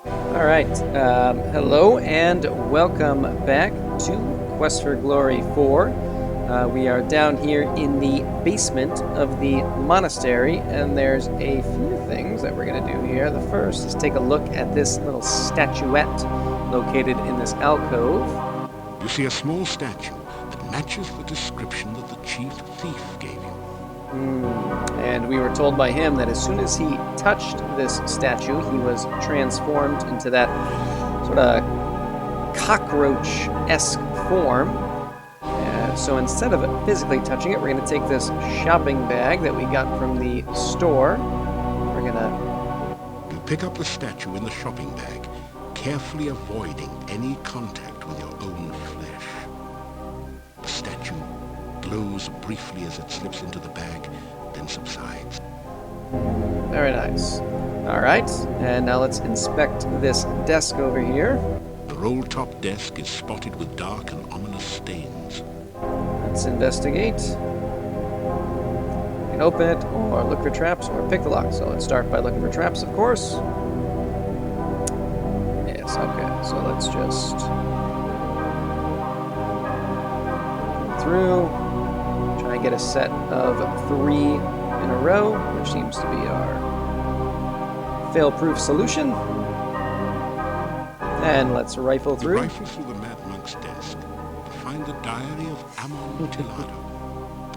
All right. Hello and welcome back to Quest for Glory 4. We are down here in the basement of the monastery, and there's a few things that we're going to do here. The first is take a look at this little statuette located in this alcove. You see a small statue that matches the description that the chief thief gave you. And we were told by him that as soon as he touched this statue, he was transformed into that sort of cockroach-esque form. So instead of physically touching it, we're going to take this shopping bag that we got from the store. We're going to... You pick up the statue in the shopping bag, carefully avoiding any contact with your own flesh. The statue glows briefly as it slips into the bag, then subsides. Very nice. All right, and now let's inspect this desk over here. The roll-top desk is spotted with dark and ominous stains. Let's investigate. You can open it, or look for traps, or pick the lock. So let's start by looking for traps, of course. Yes, okay, so let's just go through. Try and get a set of 3 in a row, which seems to be our fail-proof solution. And let's rifle through. You rifle through the Mad Monk's desk to find the diary of Untitled.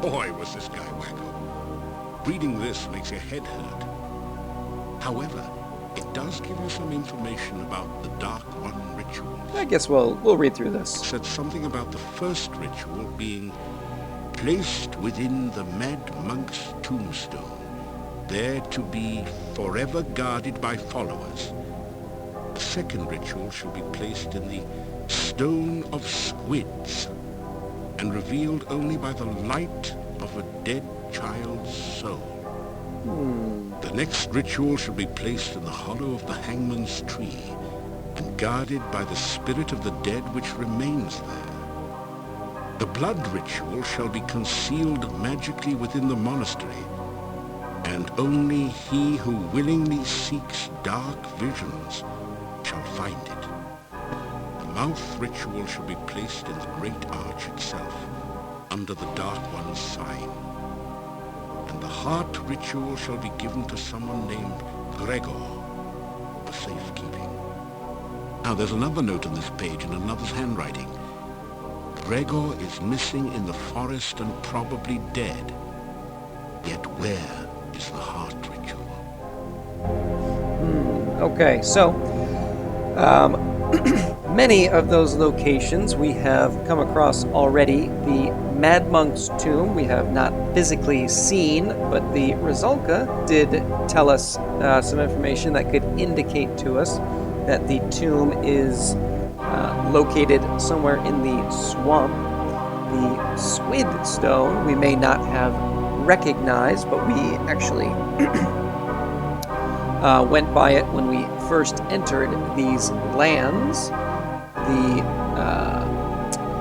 Boy, was this guy wacko. Reading this makes your head hurt. However, it does give you some information about the Dark One ritual. I guess we'll read through this. It said something about the first ritual being placed within the Mad Monk's tombstone, there to be forever guarded by followers. The second ritual shall be placed in the Stone of Squids and revealed only by the light of a dead child's soul. The next ritual shall be placed in the hollow of the Hangman's Tree and guarded by the spirit of the dead which remains there. The blood ritual shall be concealed magically within the monastery, and only he who willingly seeks dark visions shall find it. The mouth ritual shall be placed in the great arch itself, under the Dark One's sign. And the heart ritual shall be given to someone named Gregor for safekeeping. Now there's another note on this page in another's handwriting. Gregor is missing in the forest and probably dead. Yet where is the heart ritual? Okay, so many of those locations we have come across already. The Mad Monk's tomb we have not physically seen, but the Rizalka did tell us some information that could indicate to us that the tomb is located somewhere in the swamp. The Squid Stone we may not have recognized, but we actually went by it when we first entered these lands. The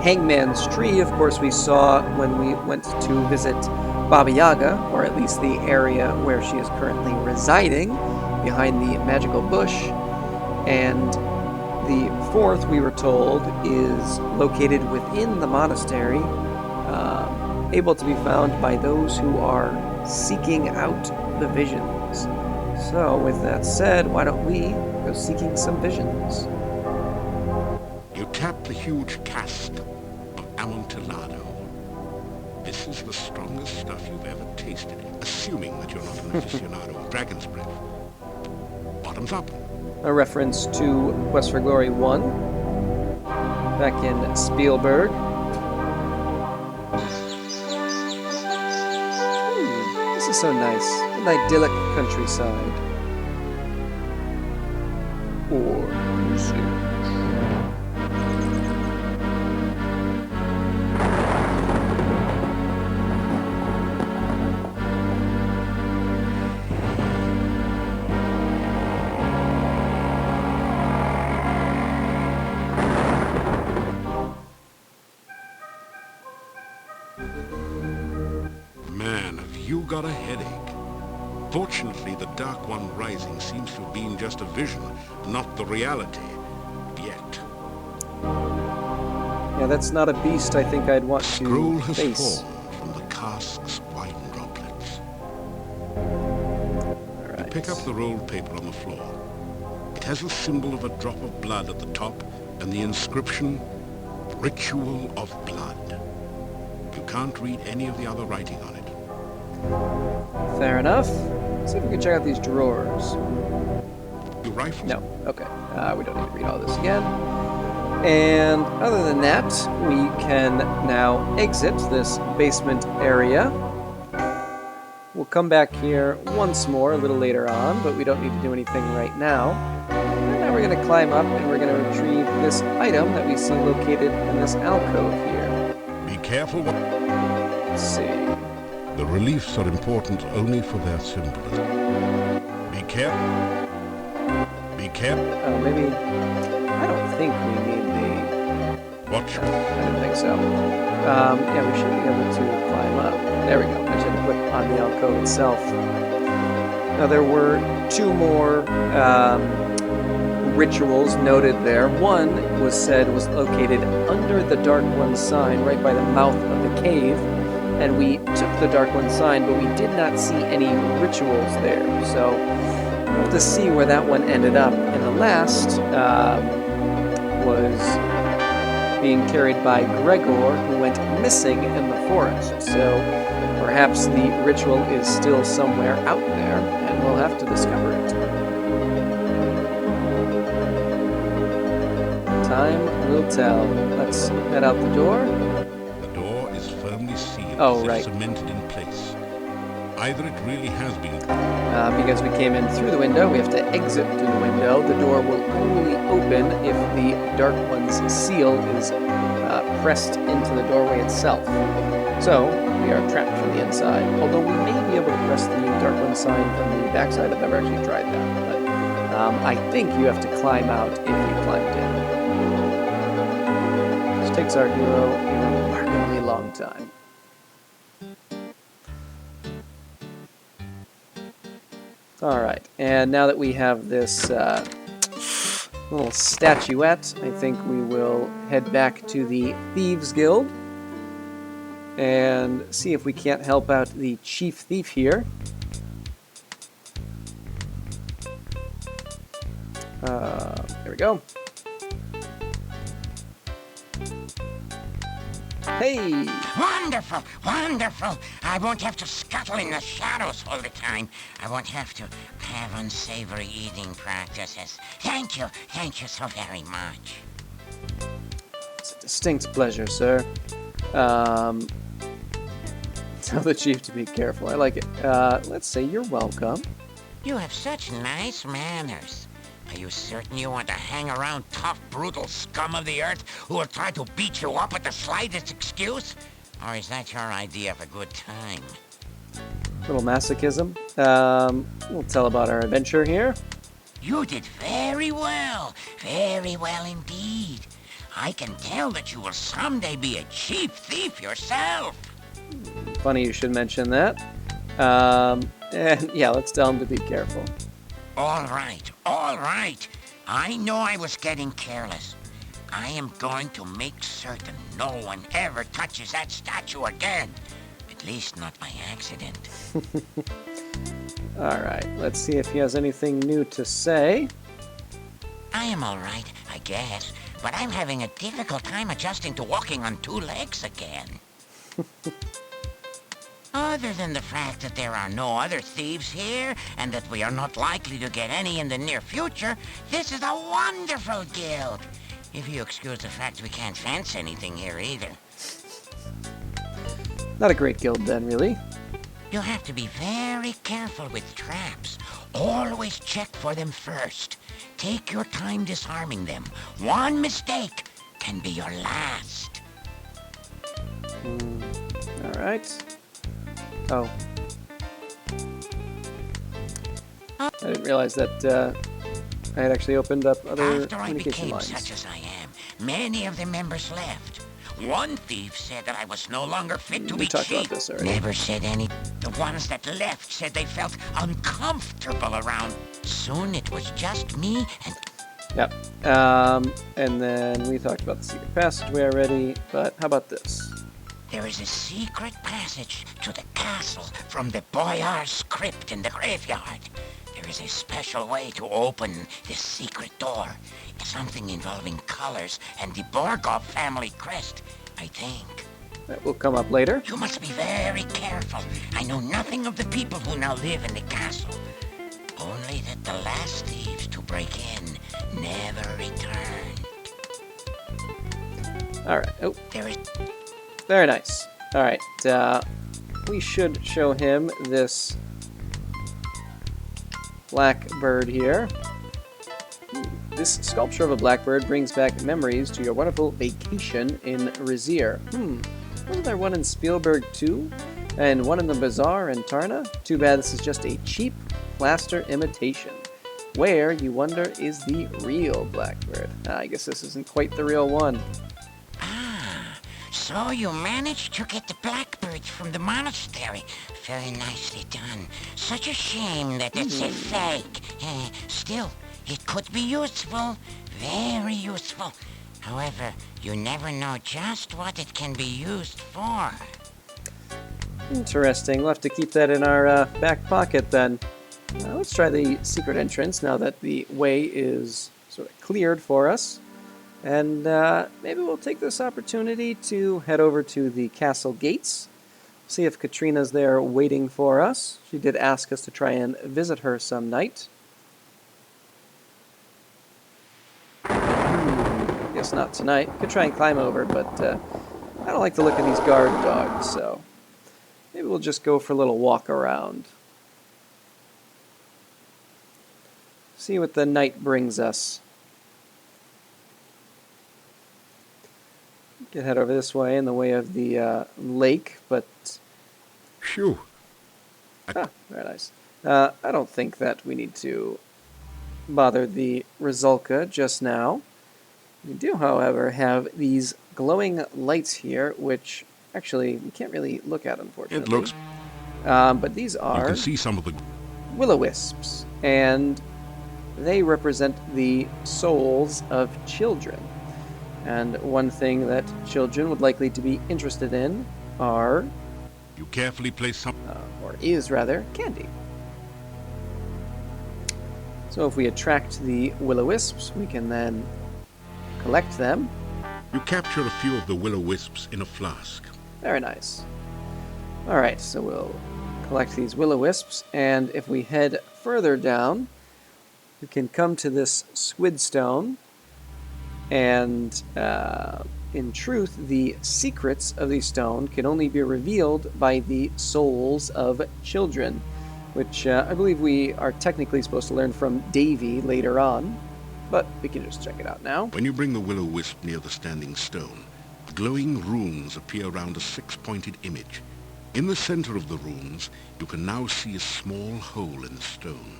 Hangman's Tree, of course, we saw when we went to visit Baba Yaga, or at least the area where she is currently residing, behind the magical bush. And the fourth, we were told, is located within the monastery, able to be found by those who are seeking out the visions. So, with that said, why don't we go seeking some visions? You tap the huge cask of Amontillado. This is the strongest stuff you've ever tasted, assuming that you're not an aficionado of dragon's breath. Bottoms up. A reference to Quest for Glory 1, back in Spielberg. This is so nice. An idyllic countryside. Or usage. Man, have you got a headache? Unfortunately, the Dark One rising seems to have been just a vision, not the reality. Yet. Yeah, that's not a beast I think I'd want Scroll to has face. formed from the cask's white droplets. All You pick up right. the rolled paper on the floor. It has a symbol of a drop of blood at the top and the inscription, Ritual of Blood. You can't read any of the other writing on it. Fair enough. Let's see if we can check out these drawers. Your rifle? No. Okay. We don't need to read all this again. And other than that, we can now exit this basement area. We'll come back here once more a little later on, but we don't need to do anything right now. And now we're going to climb up and we're going to retrieve this item that we see located in this alcove here. Be careful. Let's see. The reliefs are important only for their symbolism. Be careful. Be careful. Oh, maybe... I don't think we need the... Watch. I don't think so. Yeah, we should be able to climb up. There we go. I should have put on the alcove itself. Now, there were two more rituals noted there. One was said was located under the Dark One sign, right by the mouth of the cave. And we took the Dark One sign, but we did not see any rituals there. So we'll have to see where that one ended up. And the last was being carried by Gregor, who went missing in the forest. So perhaps the ritual is still somewhere out there, and we'll have to discover it. Time will tell. Let's head out the door. The door is firmly sealed, Oh, as if right. cemented in place. Either it really has been... Because we came in through the window, we have to exit through the window. The door will only open if the Dark One's seal is pressed into the doorway itself. So, we are trapped from the inside. Although we may be able to press the Dark One sign from the backside. I've never actually tried that. But I think you have to climb out if you climbed in. This takes our hero a remarkably long time. Alright, and now that we have this little statuette, I think we will head back to the Thieves Guild and see if we can't help out the Chief Thief here. There we go. Hey! Wonderful, wonderful. I won't have to scuttle in the shadows all the time. I won't have to have unsavory eating practices. Thank you so very much. It's a distinct pleasure, sir. Tell the chief to be careful. I like it. Let's say you're welcome. You have such nice manners. Are you certain you want to hang around tough, brutal scum of the earth who will try to beat you up at the slightest excuse? Or is that your idea of a good time? Little masochism. We'll tell about our adventure here. You did very well indeed. I can tell that you will someday be a chief thief yourself. Funny you should mention that. And yeah, let's tell him to be careful. All right. I know I was getting careless. I am going to make certain no one ever touches that statue again. At least not by accident. Alright, let's see if he has anything new to say. I am all right, I guess, but I'm having a difficult time adjusting to walking on two legs again. Other than the fact that there are no other thieves here, and that we are not likely to get any in the near future, this is a wonderful guild. If you excuse the fact we can't fence anything here either. Not a great guild then, really. You'll have to be very careful with traps. Always check for them first. Take your time disarming them. One mistake can be your last. Alright. Oh. I didn't realize that I had actually opened up other After I communication became lines. such as I am, many of the members left. One thief said that I was no longer fit to We be talked about cheap. this already. Never said any. The ones that left said they felt uncomfortable around. Soon it was just me and Yep. And then we talked about the secret passageway already, but how about this? there is a secret passage to the castle from the Boyar's crypt in the graveyard. There is a special way to open this secret door. Something involving colors and the Borgov family crest, I think. That will come up later. You must be very careful. I know nothing of the people who now live in the castle. Only that the last thieves to break in never returned. Alright. Oh, There is... very nice. Alright. We should show him this blackbird here. This sculpture of a blackbird brings back memories to your wonderful vacation in Rizir. Wasn't there one in Spielberg too? And one in the Bazaar in Tarna? Too bad this is just a cheap plaster imitation. Where, you wonder, is the real blackbird? I guess this isn't quite the real one. So you managed to get the blackbirds from the monastery. Very nicely done. Such a shame that it's a fake. Still, it could be useful. Very useful. However, you never know just what it can be used for. Interesting. We'll have to keep that in our back pocket then. Let's try the secret entrance now that the way is sort of cleared for us. And maybe we'll take this opportunity to head over to the castle gates. See if Katrina's there waiting for us. She did ask us to try and visit her some night. Guess not tonight. Could try and climb over, but I don't like the look of these guard dogs, so maybe we'll just go for a little walk around. See what the night brings us. We can head over this way in the way of the lake, but... Phew. very nice. I don't think that we need to bother the Rizulka just now. We do, however, have these glowing lights here, which actually we can't really look at, unfortunately. It looks... But these You are can see some of the... will-o-wisps, and they represent the souls of children. And one thing that children would likely to be interested in are, You carefully place some... or is rather, candy. So if we attract the will-o-wisps, we can then collect them. You capture a few of the will-o-wisps in a flask. Very nice. Alright, so we'll collect these will-o-wisps, and if we head further down, we can come to this squid stone, and in truth, the secrets of the stone can only be revealed by the souls of children, which I believe we are technically supposed to learn from Davy later on, but we can just check it out now. When you bring the will-o-wisp near the standing stone, glowing runes appear around a six-pointed image. In the center of the runes, you can now see a small hole in the stone.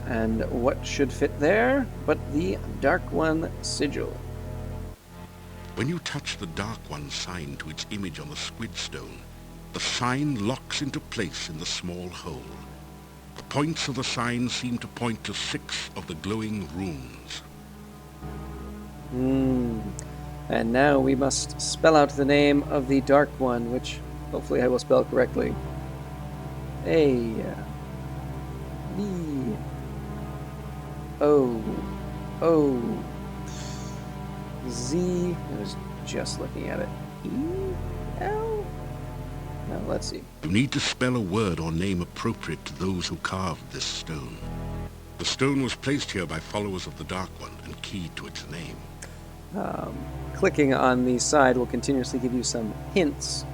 And what should fit there but the Dark One sigil? When you touch the Dark One sign to its image on the squid stone, the sign locks into place in the small hole. The points of the sign seem to point to 6 of the glowing runes. And now we must spell out the name of the Dark One, which hopefully I will spell correctly. A B O O Z. I was just looking at it. E L. Now let's see. You need to spell a word or name appropriate to those who carved this stone. The stone was placed here by followers of the Dark One and keyed to its name. Clicking on the side will continuously give you some hints.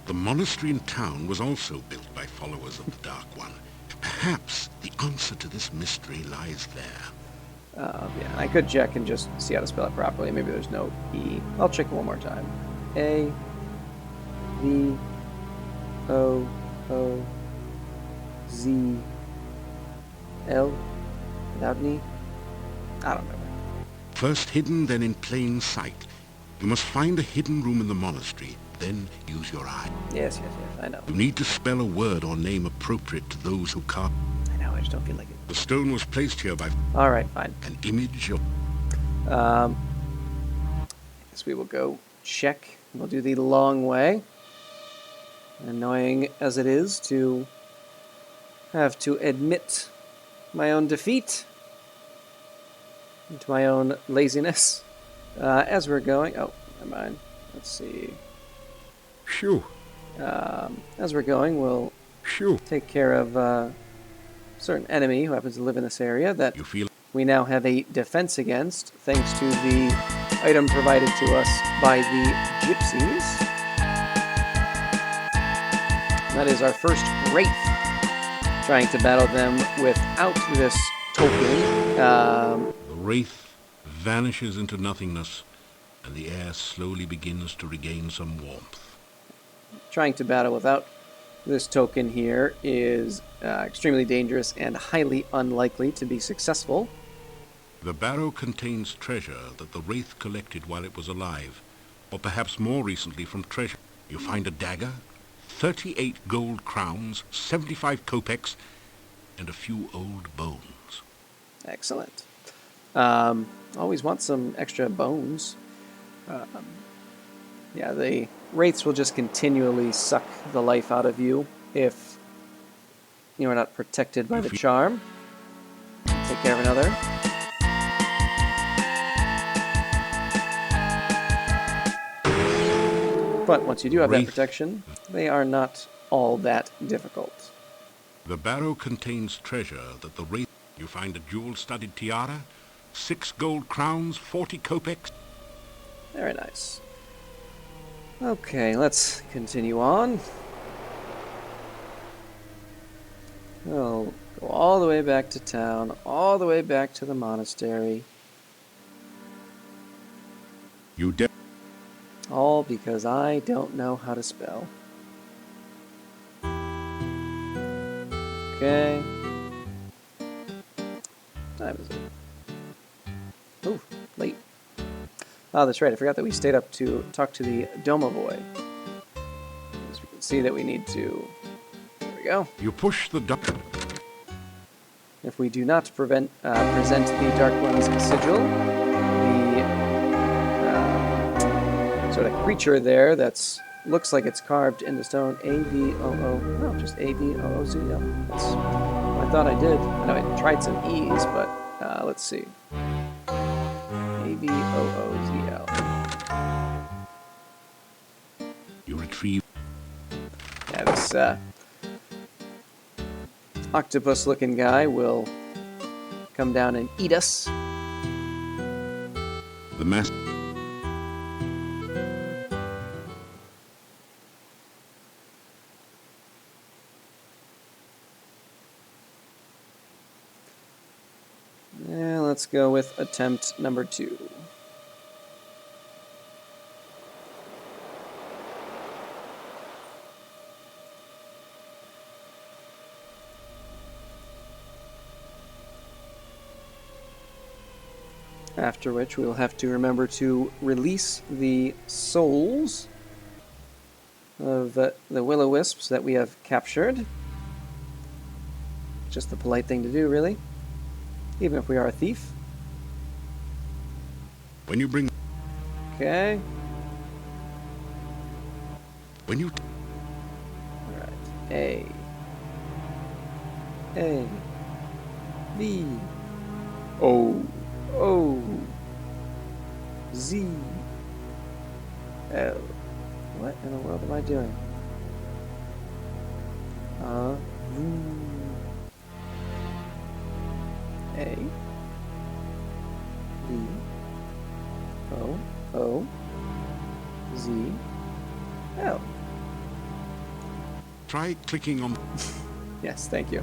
The monastery in town was also built by followers of the Dark One. Perhaps the answer to this mystery lies there. Yeah, I could check and just see how to spell it properly. Maybe there's no E. I'll check one more time. A V O O Z L without an E. I don't know. First hidden, then in plain sight, You must find a hidden room in the monastery, then use your eye. Yes, I know. You need to spell a word or name appropriate to those who carve. I know, I just don't feel like it. The stone was placed here by Alright, fine. an image of... I guess we will go check. We'll do the long way. Annoying as it is to have to admit my own defeat, to my own laziness. As we're going... Oh, never mind. Let's see. Phew. As we're going, we'll Phew. take care of a certain enemy who happens to live in this area that You feel... we now have a defense against, thanks to the item provided to us by the gypsies. That is our first Wraith, trying to battle them without this token. The wraith vanishes into nothingness, and the air slowly begins to regain some warmth. Trying to battle without this token here is extremely dangerous and highly unlikely to be successful. The barrow contains treasure that the wraith collected while it was alive, or perhaps more recently from treasure. You find a dagger, 38 gold crowns, 75 kopecks, and a few old bones. Excellent. Always want some extra bones. Yeah, the wraiths will just continually suck the life out of you if you are not protected by the charm. Take care of another. But once you do have that protection, they are not all that difficult. The barrow contains treasure that the wraith... You find a jewel-studded tiara, 6 gold crowns, 40 kopecks. Very nice. Okay, let's continue on. We'll go all the way back to town, all the way back to the monastery. You All because I don't know how to spell. Okay. Time is it? Oh, late. Oh, that's right. I forgot that we stayed up to talk to the Domovoy. As we can see that we need to... There we go. You push the duck. If we do not present the Dark One's sigil, the sort of creature there that's looks like it's carved in the stone, A-V-O-O, no, just A-V-O-O-Z-L. That's what I thought I did. I know I tried some E's, but let's see. A-V-O-O-Z-L. You retrieve. Yeah, this octopus-looking guy will come down and eat us. The master. Yeah, let's go with attempt number 2. After which we'll have to remember to release the souls of the will-o-wisps that we have captured. Just the polite thing to do, really. Even if we are a thief. When you bring... Okay. When you... Alright. A. B. O. O. Z. L. What in the world am I doing? A. B. O. O. Z. L. Try clicking on... Yes, thank you.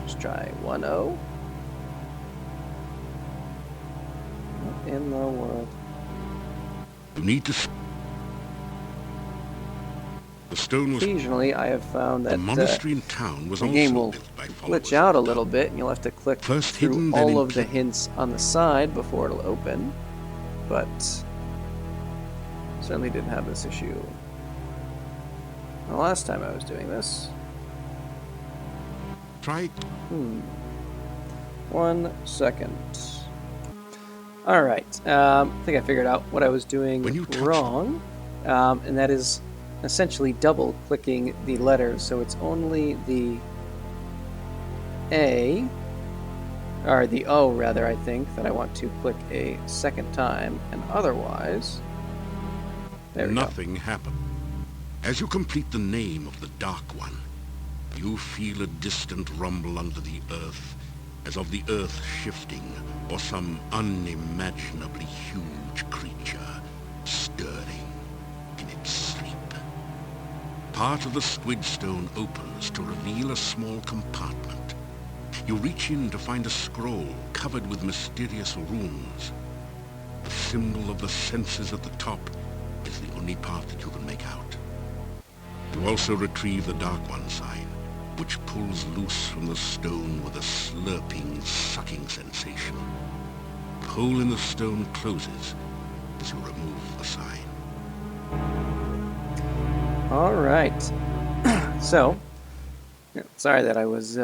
Just try 1-0. What in the world? You need to... The stone was... Occasionally, I have found The that monastery in town was the also game will built by followers glitch out a of little Dun. bit, and you'll have to click First through hidden, then all in of the plain. hints on the side before it'll open. But certainly didn't have this issue the last time I was doing this. Try... 1 second. Alright, I think I figured out what I was doing When you touch wrong. And that is essentially double clicking the letters, so it's only the A, or the O rather, I think, that I want to click a second time, and otherwise, there we go. Nothing happened. As you complete the name of the Dark One, you feel a distant rumble under the earth, as of the earth shifting, or some unimaginably huge creature stirring in its sleep. Part of the squid stone opens to reveal a small compartment. You reach in to find a scroll covered with mysterious runes. The symbol of the senses at the top is the only part that you can make out. You also retrieve the Dark One sign, which pulls loose from the stone with a slurping, sucking sensation. The hole in the stone closes as you remove the sign. Alright. So, sorry that I was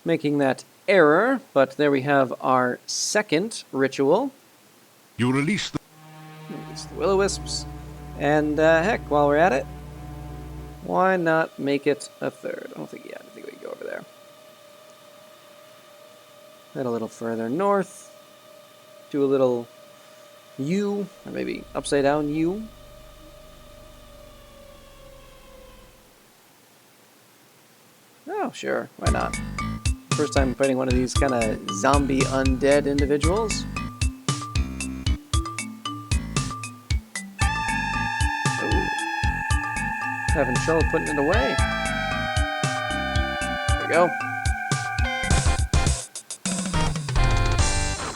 making that error, but there we have our second ritual. You release the... It's the Will-O-Wisps. And heck, while we're at it, why not make it a third? I don't think we can go over there. Head a little further north. Do a little U, or maybe upside down U. Oh, sure, why not? First time fighting one of these kind of zombie undead individuals. Having trouble putting it away. There we go. I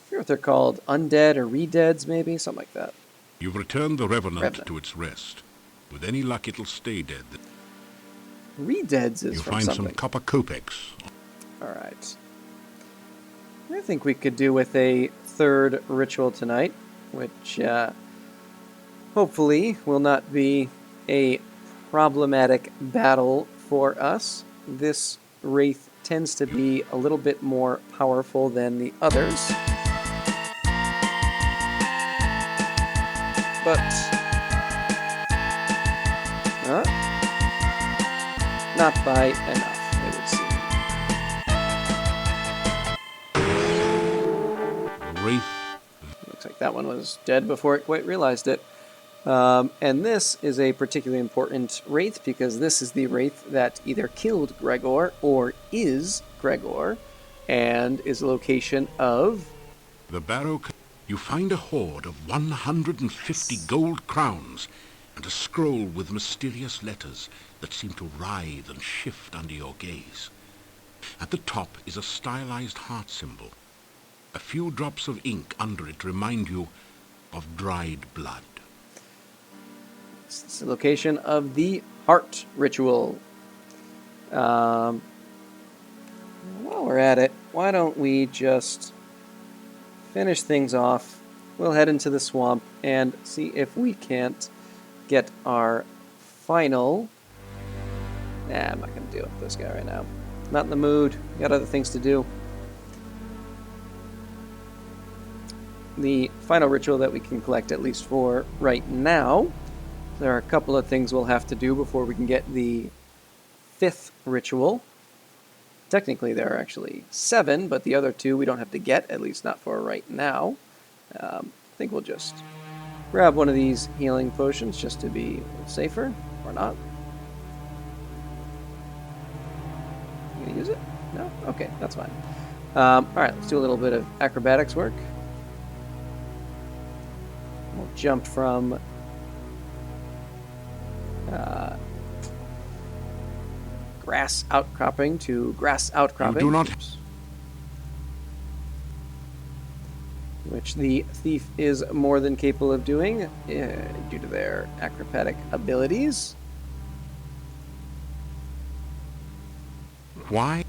forget what they're called. Undead or Redeads, maybe? Something like that. You've returned the Revenant to Revenant. its rest. With any luck, it'll stay dead. Redeads is You from find something. some copper kopecks. Alright. I think we could do with a third ritual tonight, which hopefully will not be a problematic battle for us. This wraith tends to be a little bit more powerful than the others. But not by enough, it would seem. Wraith. Looks like that one was dead before it quite realized it. And this is a particularly important wraith because this is the wraith that either killed Gregor or is Gregor, and is the location of The barrow... You find a hoard of 150 gold crowns and a scroll with mysterious letters that seem to writhe and shift under your gaze. At the top is a stylized heart symbol. A few drops of ink under it remind you of dried blood. It's the location of the heart ritual. While we're at it, why don't we just finish things off? We'll head into the swamp and see if we can't get our final... Nah, I'm not going to deal with this guy right now. Not in the mood. Got other things to do. The final ritual that we can collect, at least for right now. There are a couple of things we'll have to do before we can get the fifth ritual. Technically, there are actually 7, but the other 2 we don't have to get, at least not for right now. I think we'll just grab one of these healing potions just to be safer, or not. You gonna use it? No? Okay, that's fine. Alright, let's do a little bit of acrobatics work. We'll jump from grass outcropping to grass outcropping. You do not... Oops. Which which the thief is more than capable of doing due to their acrobatic abilities. Why?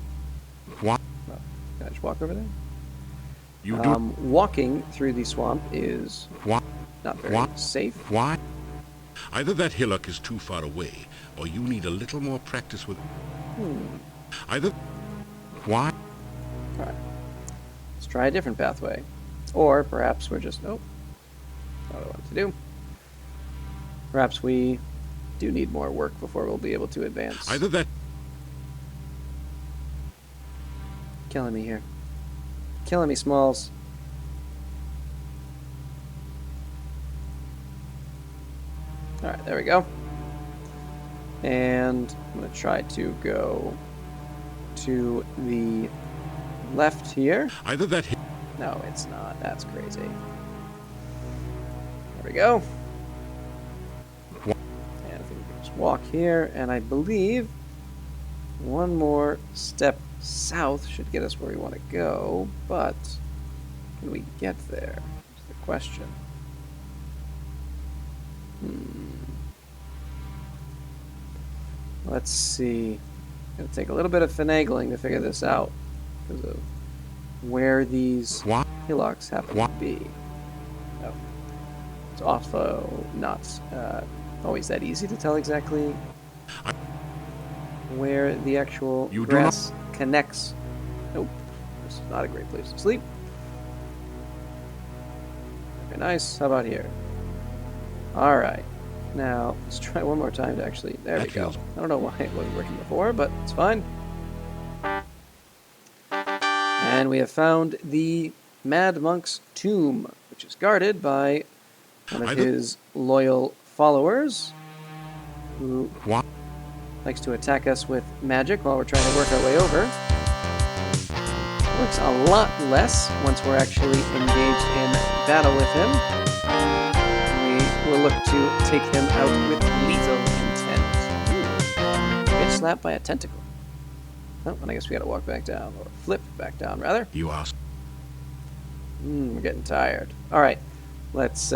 Why? Well, can I just walk over there? You do. Walking through the swamp is Why? not very Why? safe. Why? Either that hillock is too far away, or you need a little more practice with. Either. Why? All right. Let's try a different pathway. Or perhaps we're just... Oh. Not what I wanted to do. Perhaps we do need more work before we'll be able to advance. Either that. Killing me here. Killing me, Smalls. Alright, there we go. And I'm going to try to go to the left here. Either that. No, it's not. That's crazy. There we go. And if we can just walk here, and I believe one more step south should get us where we want to go, but can we get there? Is the question. Let's see. Gonna take a little bit of finagling to figure this out because of where these What? hillocks happen What? to be. Oh. It's also not always that easy to tell exactly where the actual You do grass connects. Nope. This is not a great place to sleep. Very nice. How about here? Alright. Now, let's try one more time to actually... There we That go. feels- I don't know why it wasn't working before, but it's fine. And we have found the Mad Monk's tomb, which is guarded by one of his loyal followers, who What? likes to attack us with magic while we're trying to work our way over. Works a lot less once we're actually engaged in battle with him. We will look to take him out with lethal intent. Bitch slapped by a tentacle. Oh, and I guess we gotta walk back down, or flip back down, rather. You ask. We're getting tired. Alright, let's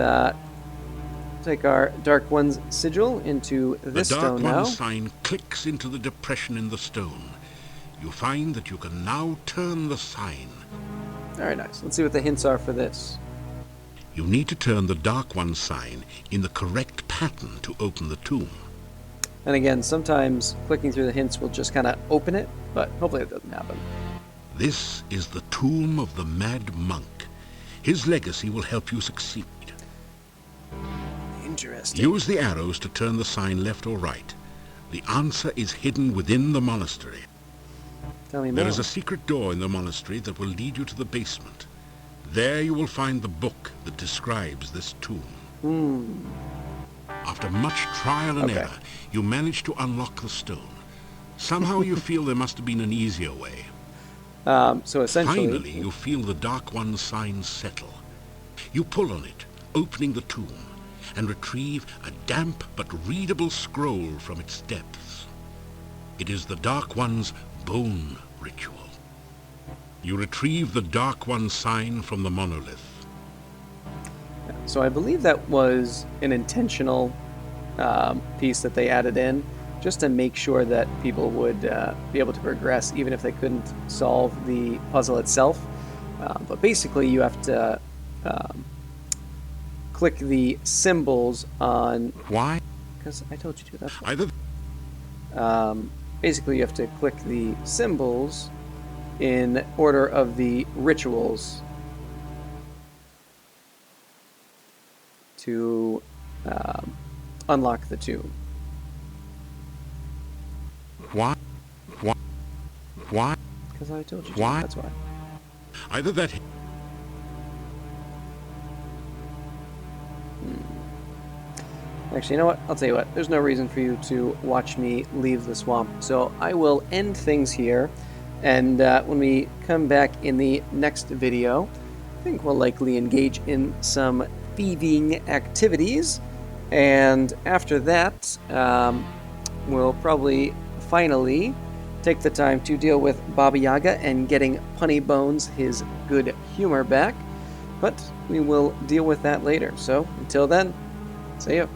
take our Dark One's sigil into this The Dark stone now. One sign clicks into the depression in the stone. You find that you can now turn the sign. Very nice. Let's see what the hints are for this. You need to turn the Dark One sign in the correct pattern to open the tomb. And again, sometimes clicking through the hints will just kind of open it, but hopefully it doesn't happen. This is the tomb of the Mad Monk. His legacy will help you succeed. Interesting. Use the arrows to turn the sign left or right. The answer is hidden within the monastery. Tell me more. There is a secret door in the monastery that will lead you to the basement. There you will find the book that describes this tomb. After much trial and Okay. error, you manage to unlock the stone. Somehow you feel there must have been an easier way. So essentially... Finally, you feel the Dark One's sign settle. You pull on it, opening the tomb, and retrieve a damp but readable scroll from its depths. It is the Dark One's bone ritual. You retrieve the Dark One sign from the monolith. So I believe that was an intentional piece that they added in, just to make sure that people would be able to progress even if they couldn't solve the puzzle itself. But basically you have to click the symbols on... Why? Because I told you to, that's why. Either Basically you have to click the symbols in order of the rituals to unlock the tomb. why? Why? Why? Because I told you to, Why? that's why. Either that. Actually, you know what? I'll tell you what. There's no reason for you to watch me leave the swamp. So I will end things here. And when we come back in the next video, I think we'll likely engage in some thieving activities. And after that, we'll probably finally take the time to deal with Baba Yaga and getting Punny Bones his good humor back. But we will deal with that later. So, until then, see ya.